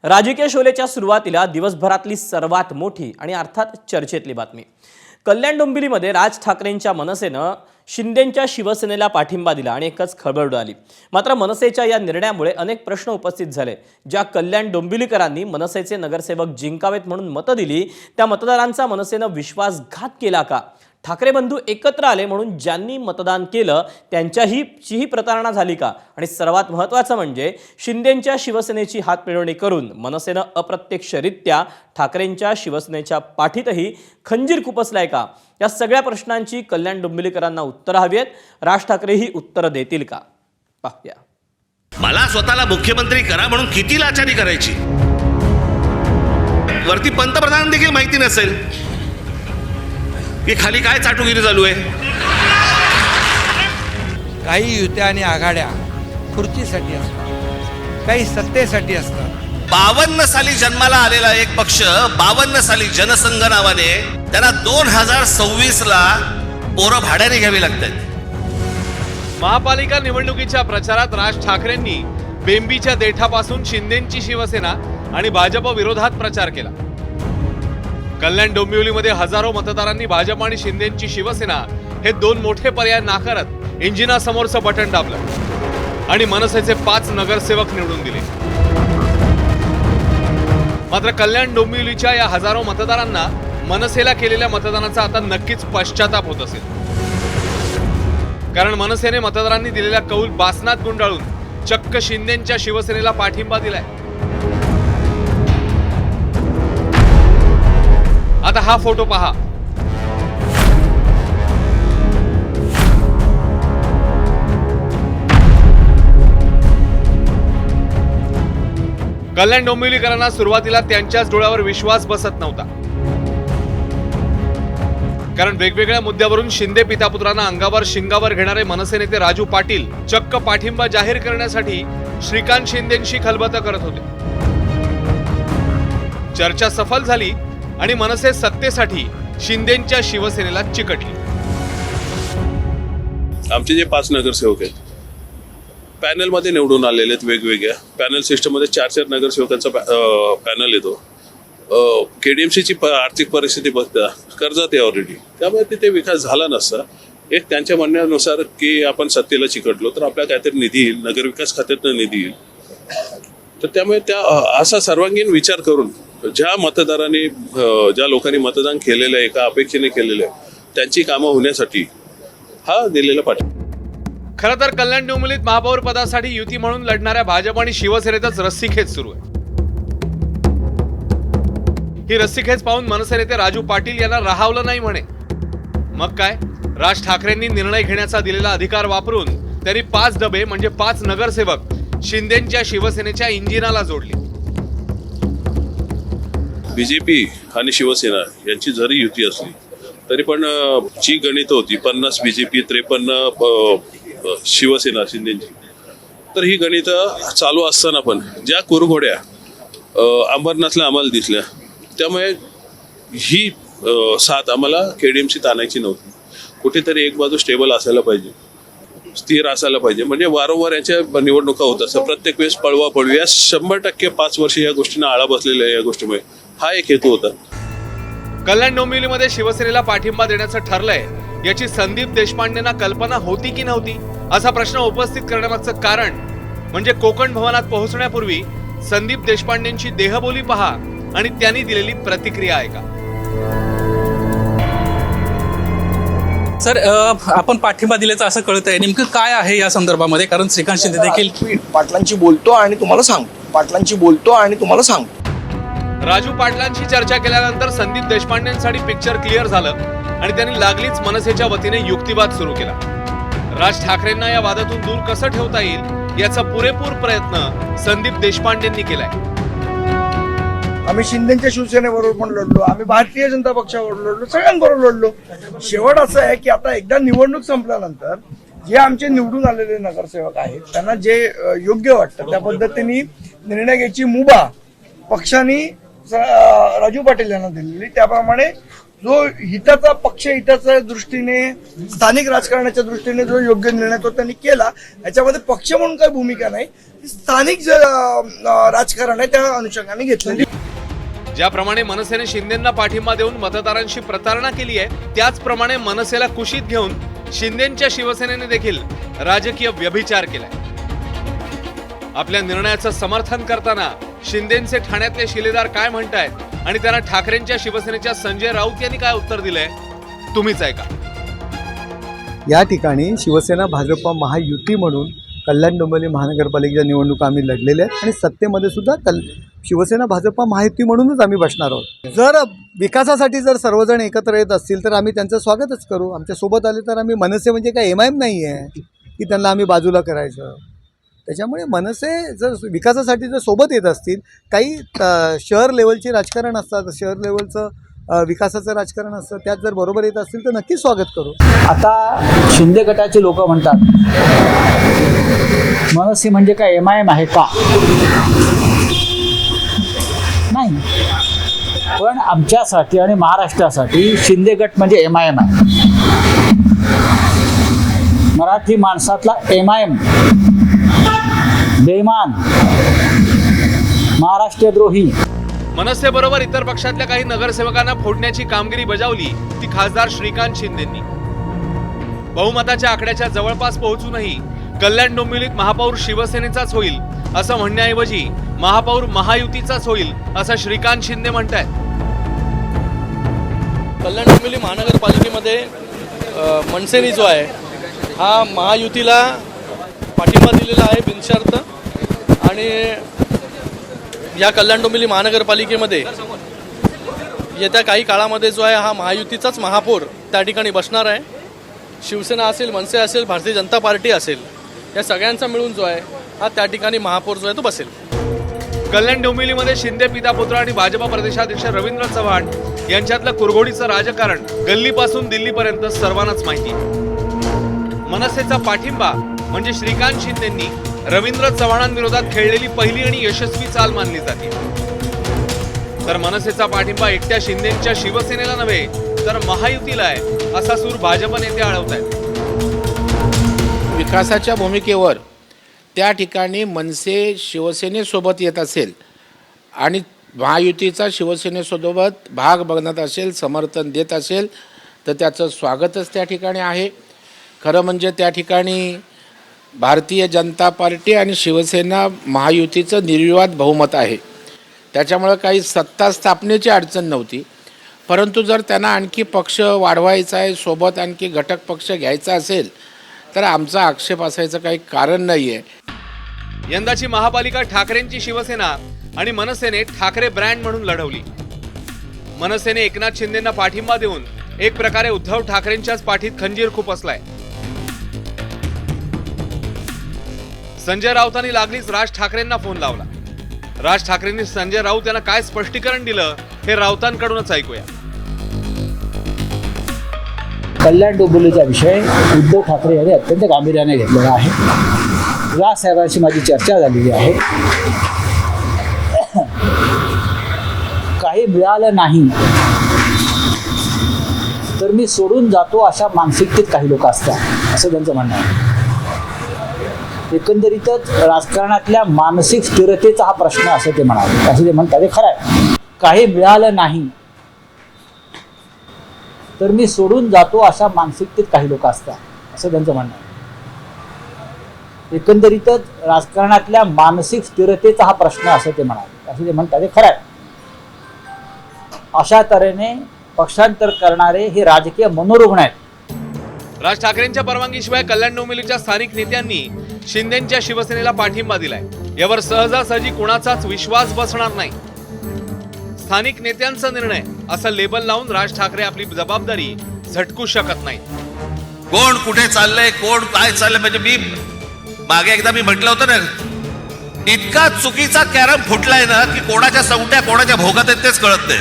राजकीय शोलेच्या सुरुवातीला दिवसभरातली सर्वात मोठी आणि अर्थात चर्चेतली बातमी. कल्याण डोंबिवलीमध्ये राज ठाकरेंच्या मनसेनं शिंदेंच्या शिवसेनेला पाठिंबा दिला आणि एकच खळबळ उडाली. मात्र मनसेच्या या निर्णयामुळे अनेक प्रश्न उपस्थित झाले. ज्या कल्याण डोंबिवलीकरांनी मनसेचे नगरसेवक जिंकावेत म्हणून मतं दिली, त्या मतदारांचा मनसेनं विश्वासघात केला का? ठाकरे बंधू एकत्र आले म्हणून ज्यांनी मतदान केलं त्यांच्याही प्रतारणा झाली का? आणि सर्वात महत्त्वाचं म्हणजे शिंदेंच्या शिवसेनेची हातमिळवणी करून मनसेनं अप्रत्यक्षरित्या ठाकरेंच्या शिवसेनेच्या पाठीतही खंजीर खुपसलाय का? या सगळ्या प्रश्नांची कल्याण डोंबिवलीकरांना उत्तरं हवी आहेत. राज ठाकरेही उत्तरं देतील का? पाहूया. मला स्वतःला मुख्यमंत्री करा म्हणून किती लाचारी करायची? वरती पंतप्रधान देखील माहिती नसेल की खाली काय चाटुगिरी चालू आहे. काही युत्या आणि आघाड्या खुर्चीसाठी असतात, काही सत्तेसाठी असतात. 52 साली जन्माला आलेला एक पक्ष 52 साली जनसंघ नावाने त्यांना 2026ला पोरं भाड्याने घ्यावी लागतात. महापालिका निवडणुकीच्या प्रचारात राज ठाकरेंनी बेंबीच्या देठापासून शिंदेंची शिवसेना आणि भाजप विरोधात प्रचार केला. कल्याण डोंबिवलीमध्ये हजारो मतदारांनी भाजप आणि शिंदेंची शिवसेना हे दोन मोठे पर्याय नाकारत इंजिनासमोरचं बटन दाबलं आणि मनसेचे 5 नगरसेवक निवडून दिले. मात्र कल्याण डोंबिवलीच्या या हजारो मतदारांना मनसेला केलेल्या मतदानाचा आता नक्कीच पश्चाताप होत असेल. कारण मनसेने मतदारांनी दिलेल्या कौल बासनात गुंडाळून चक्क शिंदेंच्या शिवसेनेला पाठिंबा दिलाय. आता हा फोटो पहा. कल्याण डोंबिवलीकरांना सुरुवातीला त्यांच्याच डोळ्यावर विश्वास बसत नव्हता. कारण वेगवेगळ्या मुद्द्यावरून शिंदे पितापुत्रांना अंगावर शिंगावर घेणारे मनसे नेते राजू पाटील चक्क पाठिंबा जाहीर करण्यासाठी श्रीकांत शिंदेंशी खलबतं करत होते. चर्चा सफल झाली आणि मनसे सत्तेसाठी शिंदेंच्या शिवसेनेला चिकटली. आमचे जे 5 नगरसेवक आहेत पॅनलमध्ये निवडून आलेले आहेत. वेगवेगळ्या पॅनल सिस्टममध्ये 4 नगरसेवकांचा पॅनल येतो. KDMCची आर्थिक परिस्थिती बघता कर्जात आहे ऑलरेडी, त्यामुळे तिथे विकास झाला नसता. एक त्यांच्या म्हणण्यानुसार की आपण सत्तेला चिकटलो तर आपल्याला काहीतरी निधी येईल, नगरविकास खात्यातनं निधी येईल. तर त्यामुळे त्या असा सर्वांगीण विचार करून ज्या मतदारांनी ज्या लोकांनी मतदान केलेलं आहे, एका अपेक्षेने केलेलं आहे, त्यांची कामं होण्यासाठी हा दिलेला पाठिंबा. खरं तर कल्याण डोंबिवलीत महापौर पदासाठी युती म्हणून लढणाऱ्या भाजप आणि शिवसेनेतच रस्सीखेच सुरू आहे. ही रस्सीखेच पाहून मनसे नेते राजू पाटील यांना राहावलं नाही म्हणे. मग काय, राज ठाकरेंनी निर्णय घेण्याचा दिलेला अधिकार वापरून त्यांनी 5 डबे म्हणजे 5 नगरसेवक शिंदेंच्या शिवसेनेच्या इंजिनाला जोडले. BJP आणि शिवसेना यांची जरी युती असली तरी पण जी गणितं होती 50 BJP 53 शिवसेना शिंदेची, तर ही गणितं चालू असताना पण ज्या कुरघोड्या अंबरनाथला आम्हाला दिसल्या, त्यामुळे ही साथ आम्हाला KDMC ताणायची नव्हती. कुठेतरी एक बाजू स्टेबल असायला पाहिजे, स्थिर असायला पाहिजे. म्हणजे वारंवार याच्या निवडणुका होत असतात, प्रत्येक वेळेस पळवा पळवी. या 100% 5 वर्ष या गोष्टींना आळा बसलेला आहे. या गोष्टीमुळे हा एक हेतू होता. कल्याण डोंबिवलीमध्ये शिवसेनेला पाठिंबा देण्याचं ठरलंय याची संदीप देशपांडेंना कल्पना होती की नव्हती, असा प्रश्न उपस्थित करण्यामागचं कारण म्हणजे कोकण भवनात पोहोचण्यापूर्वी संदीप देशपांडेंची देहबोली पहा आणि त्यांनी दिलेली प्रतिक्रिया ऐका. सर, आपण पाठिंबा दिल्याचं असं कळत आहे, नेमकं काय आहे या संदर्भामध्ये? कारण श्रीकांत शिंदे देखील पाटलांची बोलतो आणि तुम्हाला सांगतो. राजू पाटलांशी चर्चा केल्यानंतर संदीप देशपांडेंसाठी पिक्चर क्लिअर झालं आणि त्यांनी लागलीच मनसेच्या वतीने युक्तिवाद सुरू केला. राज ठाकरेंना या वादातून दूर कसं ठेवता येईल याचा पुरेपूर प्रयत्न संदीप देशपांडेंनी केलाय. आम्ही शिंदेच्या शिवसेनेबरोबर पण लढलो, आम्ही भारतीय जनता पक्षाबरोबर लढलो, सगळ्यांबरोबर लढलो. शेवट असं आहे की आता एकदा निवडणूक संपल्यानंतर जे आमचे निवडून आलेले नगरसेवक आहेत त्यांना जे योग्य वाटतं त्या पद्धतीने निर्णय घ्यायची मुभा पक्षाने राजू पाटील यांना दिलेली, त्याप्रमाणे जो हिताचा पक्ष हिताच्या दृष्टीने स्थानिक राजकारणाच्या दृष्टीने जो योग्य निर्णय तो त्यांनी केला, याच्यामध्ये पक्ष म्हणून काही भूमिका नाही, स्थानिक जे राजकारण आहे त्या अनुषंगाने घेतलेली. ज्याप्रमाणे मनसेने शिंदेंना पाठिंबा देऊन मतदारांशी प्रतारणा केली आहे, त्याचप्रमाणे मनसेला कुशीत घेऊन शिंदेंच्या शिवसेनेने देखील राजकीय व्यभिचार केलाय. आपल्या निर्णयाचं समर्थन करताना शिंदेंचे ठाण्यातले शिलेदार काय म्हणतायत आणि त्यांना ठाकरेंच्या शिवसेनेच्या संजय राऊत यांनी काय उत्तर दिलंय, तुम्हीच ऐका. या ठिकाणी शिवसेना भाजप महायुती म्हणून कल्याण डोंबिवली महानगरपालिकेच्या निवडणुका आम्ही लढलेल्या आहेत आणि सत्तेमध्ये सुद्धा शिवसेना भाजप महायुती म्हणूनच आम्ही बसणार आहोत. जर विकासासाठी जर सर्वजण एकत्र येत असतील तर आम्ही त्यांचं स्वागतच करू. आमच्या सोबत आले तर आम्ही मनसे म्हणजे काय MIM नाही आहे की त्यांना आम्ही बाजूला करायचं. त्याच्यामुळे मनसे जर विकासासाठी जर सोबत येत असतील, काही शहर लेवलचे राजकारण असतात, शहर लेवलचं विकासाचं राजकारण असतं, त्यात जर बरोबर येत असतील तर नक्कीच स्वागत करू. आता शिंदे गटाचे लोक म्हणतात मनसे म्हणजे काय MIM आहे का? नाही, पण आमच्यासाठी आणि महाराष्ट्रासाठी शिंदे गट म्हणजे MIM आहे. मराठी माणसातला MIM बेईमान, महाराष्ट्रद्रोही. मनसेबरोबर इतर पक्षातल्या काही नगरसेवकांना फोडण्याची कामगिरी बजावली ती खासदार श्रीकांत शिंदेंनी. बहुमताच्या आकड्याच्या जवळपास पोहोचूनही कल्याण डोंबिवलीत महापौर शिवसेनेचाच होईल असं म्हणण्याऐवजी महापौर महायुतीचाच होईल असं श्रीकांत शिंदे म्हणतायत. कल्याण डोंबिवली महानगरपालिकेमध्ये मनसेने जो आहे हा महायुतीला पाठिंबा दिलेला आहे बिनशर्त. आणि या कल्याण डोंबिवली महानगरपालिकेमध्ये येत्या काही काळामध्ये जो आहे हा महायुतीचाच महापौर त्या ठिकाणी बसणार आहे. शिवसेना असेल, मनसे असेल, भारतीय जनता पार्टी असेल, या सगळ्यांचा मिळून जो आहे हा त्या ठिकाणी महापौर जो आहे तो बसेल. कल्याण डोंबिवलीमध्ये शिंदे पितापुत्र आणि भाजपा प्रदेशाध्यक्ष रवींद्र चव्हाण यांच्यातलं कुरघोडीचं राजकारण गल्लीपासून दिल्लीपर्यंत सर्वांनाच माहिती. मनसेचा पाठिंबा म्हणजे श्रीकांत शिंदेंनी रवींद्र चव्हाणांविरोधात खेळलेली पहिली आणि यशस्वी चाल मानली जाते. तर मनसेचा पाठिंबा एकट्या शिंदेंच्या शिवसेनेला नव्हे तर महायुतीला आहे असा सूर भाजप नेते आळवतायत. विकासाच्या भूमिकेवर त्या ठिकाणी मनसे शिवसेनेसोबत येत असेल आणि महायुतीचा शिवसेनेसोबत भाग बघत असेल, समर्थन देत असेल तर त्याचं स्वागतच त्या ठिकाणी आहे. खरं म्हणजे त्या ठिकाणी भारतीय जनता पार्टी आणि शिवसेना महायुतीचं निर्विवाद बहुमत आहे. त्याच्यामुळं काही सत्ता स्थापनेची अडचण नव्हती. परंतु जर त्यांना आणखी पक्ष वाढवायचा आहे, सोबत आणखी घटक पक्ष घ्यायचा असेल तर आमचा आक्षेप असायचं काही कारण नाही आहे. यंदाची महापालिका ठाकरेंची शिवसेना आणि मनसेने ठाकरे ब्रँड म्हणून लढवली. मनसेने एकनाथ शिंदेंना पाठिंबा देऊन एक प्रकारे उद्धव ठाकरेंच्याच पाठीत खंजीर खुपसलाय. संजय राऊतांनी लागलीच राज ठाकरेंना फोन लावला. राज ठाकरेंनी संजय राऊत यांना काय स्पष्टीकरण दिलं हे राऊतांकडूनच ऐकूया. कल्याण डोंबिवलीचा विषय उद्धव ठाकरे यांनी अत्यंत गांभीर्याने घेतलेला आहे. राज साहेबांशी माझी चर्चा झालेली आहे. काही मिळालं नाही तर मी सोडून जातो अशा मानसिकतेत काही लोक असतात असं त्यांचं म्हणणं आहे. एकंदरीतच राजकारणातल्या मानसिक स्थिरतेचा हा प्रश्न असं ते म्हणाले. असं ते म्हणतात ते खरं आहे. काही मिळालं नाही तर मी सोडून जातो अशा मानसिकतेत काही लोक असतात असं त्यांचं म्हणणं आहे. एकंदरीतच राजकारणातल्या मानसिक स्थिरतेचा हा प्रश्न असं ते म्हणाले. असं ते म्हणतात ते खरं आहे. अशा तऱ्हेने पक्षांतर करणारे हे राजकीय मनोरुग्ण आहेत. राज ठाकरेंच्या परवानगीशिवाय कल्याण डोंबिवलीच्या स्थानिक नेत्यांनी शिंदेंच्या शिवसेनेला पाठिंबा दिलाय. यावर सहजासहजी कुणाचाच विश्वास बसणार नाही. स्थानिक नेत्यांचा निर्णय असं लेबल लावून राज ठाकरे आपली जबाबदारी झटकू शकत नाही. कोण कुठे चाललंय, कोण काय चाललंय, म्हणजे मी मागे एकदा मी म्हटलं होतं ना, इतका चुकीचा कॅरम फुटलाय ना की कोणाच्या सवट्या कोणाच्या भोगात आहेत तेच कळत नाही.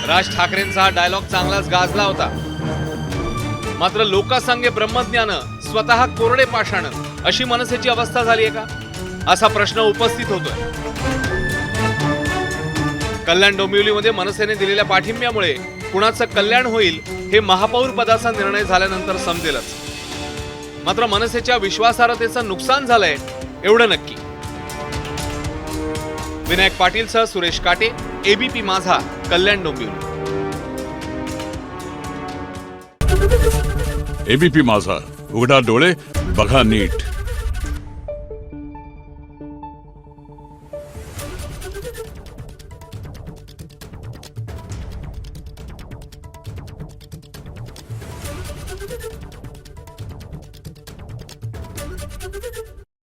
राज ठाकरेंचा हा डायलॉग चांगलाच गाजला होता. मात्र लोकासंगे ब्रह्मज्ञान स्वतः कोरडे पाषाण अशी मनसेची अवस्था झाली आहे का असा प्रश्न उपस्थित होतोय. कल्याण डोंबिवलीमध्ये मनसेने दिलेल्या पाठिंब्यामुळे कुणाचं कल्याण होईल हे महापौर पदाचा निर्णय झाल्यानंतर समजेलच. मात्र मनसेच्या विश्वासार्हतेचं नुकसान झालंय एवढं नक्की. विनायक पाटीलसह सुरेश काटे, एबीपी माझा, कल्याण डोंबिवली. एबीपी माझा, उघडा डोळे बघा नीट.